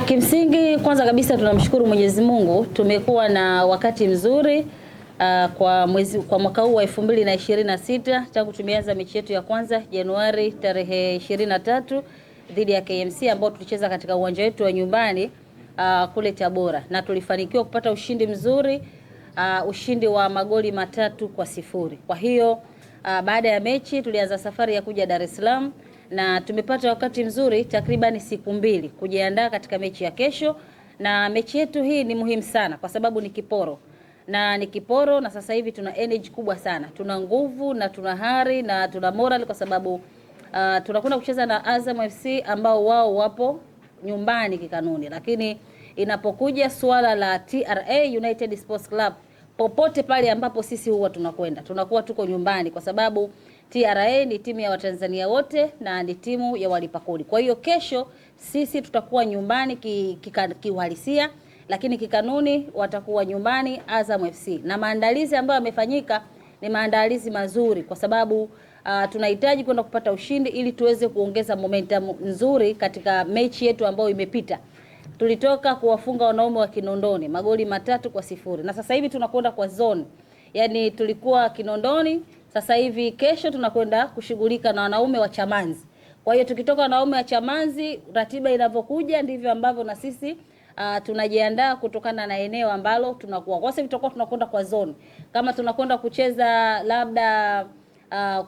Kimsingi kwanza kabisa tunamshukuru Mwenyezi Mungu, tumekuwa na wakati mzuri kwa mwaka huu wa 2026 tangu tumeanza mechi yetu ya kwanza Januari tarehe 23 dhidi ya KMC ambao tulicheza katika uwanja wetu wa nyumbani kule Tabora, na tulifanikiwa kupata ushindi mzuri, ushindi wa magoli 3-0. Kwa hiyo baada ya mechi tulianza safari ya kuja Dar es Salaam na tumepata wakati mzuri takriban siku 2 kujiandaa katika mechi ya kesho. Na mechi yetu hii ni muhimu sana kwa sababu ni kiporo na sasa hivi tuna energy kubwa sana, tuna nguvu na tuna hari na tuna moral kwa sababu tunakwenda kucheza na Azam FC ambao wao wapo nyumbani kikanuni, lakini inapokuja swala la TRA United Sports Club, popote pale ambapo sisi huwa tunakuwa tuko nyumbani kwa sababu TRA ni timu ya Watanzania wote na ni timu ya walipa kodi. Kwa hiyo kesho sisi tutakuwa nyumbani kiuhalisia, lakini kikanuni watakuwa nyumbani Azam FC. Na maandalizi ambayo yamefanyika ni maandalizi mazuri kwa sababu tunahitaji kwenda kupata ushindi ili tuweze kuongeza momentum nzuri katika mechi yetu ambayo imepita. Tulitoka kuwafunga wanaume wa Kinondoni magoli 3-0 na sasa hivi tunakwenda kwa zone. Yaani tulikuwa Kinondoni, sasa hivi kesho tunakwenda kushughulika na wanaume wa Chamanzi. Kwa hiyo tukitoka wanaume wa Chamanzi, ratiba inavyokuja ndivyo ambavyo na sisi tunajiandaa kutokana na eneo ambalo tunakuwa. Kwa sababu tutakuwa tunakwenda kwa zone. Kama tunakwenda kucheza labda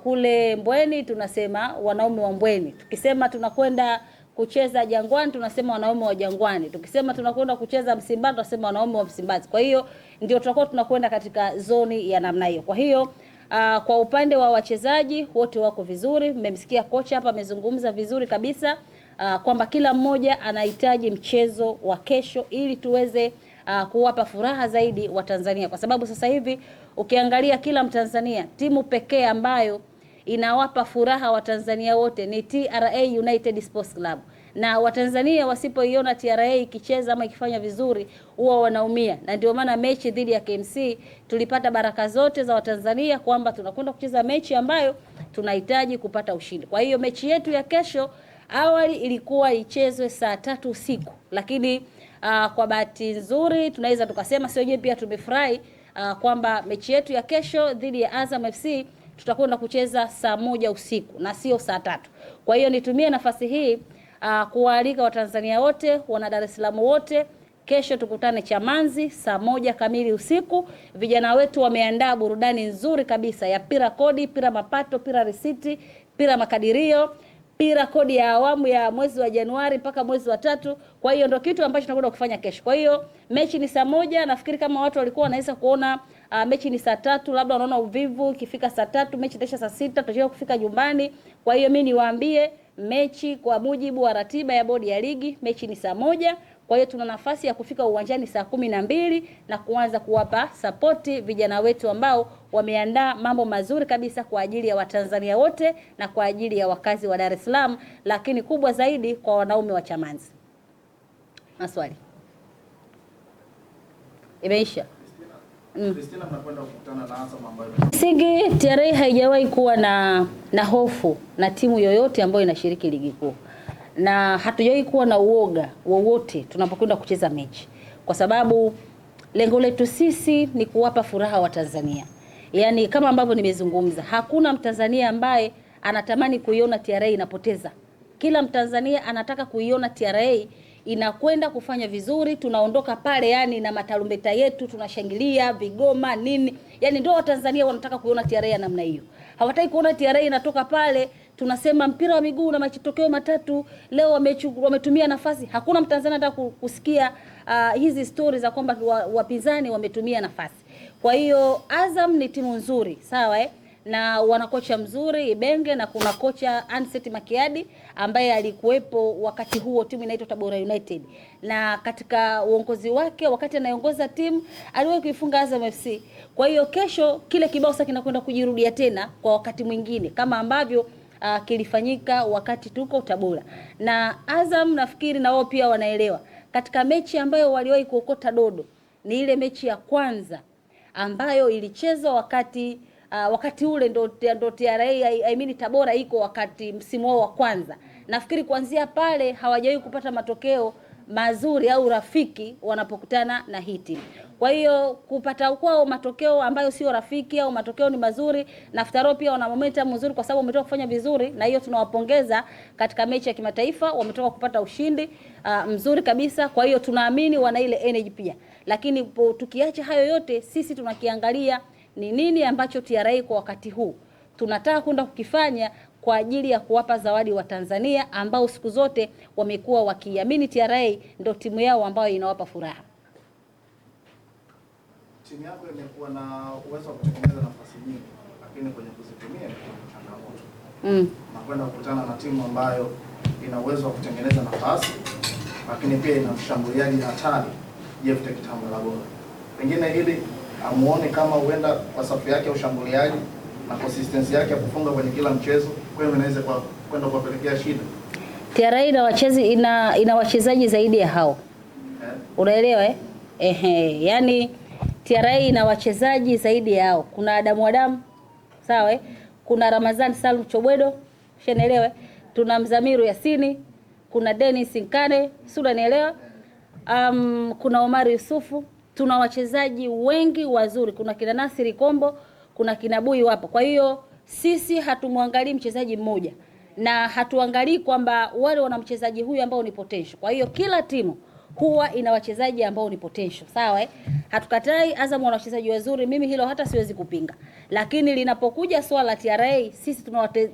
kule Mbweni, tunasema wanaume wa Mbweni. Tukisema tunakwenda kucheza Jangwani, tunasema wanaume wa Jangwani. Tukisema tunakwenda kucheza Msimbazi, tunasema wanaume wa Msimbazi. Kwa hiyo ndio tutakuwa tunakwenda katika zoni ya namna hiyo. Kwa hiyo kwa upande wa wachezaji wote wako vizuri. Mmemsikia kocha hapa amezungumza vizuri kabisa kwamba kila mmoja anahitaji mchezo wa kesho ili tuweze kuwapa furaha zaidi wa Tanzania, kwa sababu sasa hivi ukiangalia kila Mtanzania, timu pekee ambayo inawapa furaha wa Tanzania wote ni TRA United Sports Club. Na Watanzania wasipoiona TRA ikicheza ama ikifanya vizuri huwa wanaumia, na ndio maana mechi dhidi ya KMC tulipata baraka zote za Watanzania kwamba tunakwenda kucheza mechi ambayo tunahitaji kupata ushindi. Kwa hiyo mechi yetu ya kesho awali ilikuwa ichezwe saa 3 usiku, lakini kwa bahati nzuri tunaweza tukasema sio wenyewe pia tumefurahi kwamba mechi yetu ya kesho dhidi ya Azam FC tutakwenda kucheza saa 1 usiku na sio saa 3. Kwa hiyo nitumie nafasi hii kuwaalika Watanzania wote, wana Dar es Salaam wote, kesho tukutane Chamanzi saa 1 kamili usiku. Vijana wetu wameandaa burudani nzuri kabisa ya pira kodi, pira mapato, pira risiti, pira makadirio, pira kodi ya awamu ya mwezi wa Januari mpaka mwezi wa 3. Kwa hiyo ndio kitu ambacho tunakwenda kufanya kesho. Kwa hiyo mechi ni saa 1, nafikiri kama watu walikuwa wanaweza kuona mechi ni saa 3, labda wanaona uvivu, ikifika saa 3 mechi itaisha saa 6, tutachelewa kufika nyumbani. Kwa hiyo mimi niwaambie mechi kwa mujibu wa ratiba ya bodi ya ligi, mechi ni saa 1. Kwa hiyo tuna nafasi ya kufika uwanjani saa 12 na kuanza kuwapa sapoti vijana wetu ambao wameandaa mambo mazuri kabisa kwa ajili ya Watanzania wote na kwa ajili ya wakazi wa Dar es Salaam, lakini kubwa zaidi kwa wanaume wa Chamanzi. Maswali imeisha. Christina, mnakwenda kukutana na Azam ambayo Sigi TRA haijawahi kuwa na hofu na timu yoyote ambayo inashiriki ligi kuu, na hatujawahi kuwa na uoga wowote tunapokwenda kucheza mechi, kwa sababu lengo letu sisi ni kuwapa furaha wa Tanzania. Yaani kama ambavyo nimezungumza, hakuna Mtanzania ambaye anatamani kuiona TRA inapoteza. Kila Mtanzania anataka kuiona TRA inakwenda kufanya vizuri, tunaondoka pale yani na matarumbeta yetu, tunashangilia vigoma nini. Yani ndio Watanzania wanataka kuiona TRA ya namna hiyo. Hawataki kuona TRA inatoka pale tunasema mpira wa miguu na matokeo matatu leo wametumia nafasi. Hakuna Mtanzania anataka kusikia hizi stories za kwamba wapinzani wametumia nafasi. Kwa hiyo Azam ni timu nzuri, sawa na wana kocha mzuri Ibenge, na kuna kocha Anset Makiadi ambaye alikuwepo wakati huo timu inaitwa Tabora United, na katika uongozi wake wakati anaongoza timu aliwahi kuifunga Azam FC. Kwa hiyo kesho kile kibao sasa kinakwenda kujirudia tena kwa wakati mwingine kama ambavyo kilifanyika wakati tuko Tabora. Na Azam nafikiri na wao pia wanaelewa, katika mechi ambayo waliwahi kuokota dodo ni ile mechi ya kwanza ambayo ilichezwa wakati ule ndo TRA I mean Tabora iko wakati msimu wao wa kwanza. Nafikiri kuanzia pale hawajawahi kupata matokeo mazuri au rafiki wanapokutana na hii timu. Kwa hiyo kupata kwao matokeo ambayo sio rafiki au matokeo ni mazuri, Naftaro pia wana momentum nzuri kwa sababu wametoka kufanya vizuri, na hiyo tunawapongeza katika mechi ya kimataifa, wametoka kupata ushindi mzuri kabisa. Kwa hiyo tunaamini wana ile energy pia. Lakini tukiacha hayo yote, sisi tunakiangalia ni nini ambacho TRA kwa wakati huu tunataka kwenda kukifanya kwa ajili ya kuwapa zawadi wa Tanzania ambao siku zote wamekuwa wakiamini TRA ndio timu yao ambayo inawapa furaha. Timu yako imekuwa na uwezo wa kutengeneza nafasi nyingi, lakini kwenye kuzitumia ni changamoto. Nakwenda kukutana na timu ambayo ina uwezo wa kutengeneza nafasi, lakini pia ina mshambuliaji hatari, Jefte Kitambala bora. Pengine hili amuone kama huenda kwa safu yake ya ushambuliaji na consistency yake ya kufunga kwenye kila mchezo kwenu inaweza kwenda kuwapelekea shida. TRA ina wachezaji zaidi ya hao. Unaelewa yani TRA ina wachezaji zaidi yao. Kuna Adamu, sawa kuna Ramadhani Salum Chobwedo, unaelewa? Tuna Mzamiru Yasini, kuna Dennis Nkane, unanielewa? Kuna Omari Yusufu, tuna wachezaji wengi wazuri, kuna kina Nasiri Kombo, kuna kina Bui wapo. Kwa hiyo sisi hatumwangalii mchezaji mmoja na hatuangalii kwamba wale wana mchezaji huyu ambao ni potential. Kwa hiyo kila timu huwa ina wachezaji ambao ni potential, sawa Hatukatai Azam wana wachezaji wazuri, mimi hilo hata siwezi kupinga. Lakini linapokuja swala la TRA, sisi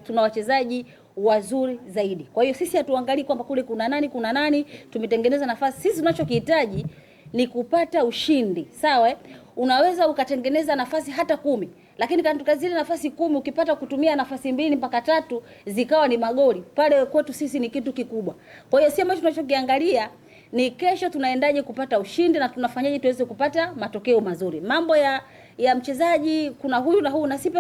tuna wachezaji wazuri zaidi. Kwa hiyo sisi hatuangalii kwamba kule kuna nani tumetengeneza nafasi. Sisi tunachokihitaji ni kupata ushindi, sawa Unaweza ukatengeneza nafasi hata 10, lakini katika zile nafasi 10 ukipata kutumia nafasi 2 mpaka 3 zikawa ni magoli, pale kwetu sisi ni kitu kikubwa. Kwa hiyo si ambacho tunachokiangalia ni kesho tunaendaje kupata ushindi na tunafanyaje tuweze kupata matokeo mazuri. Mambo ya mchezaji kuna huyu na huyu na sipi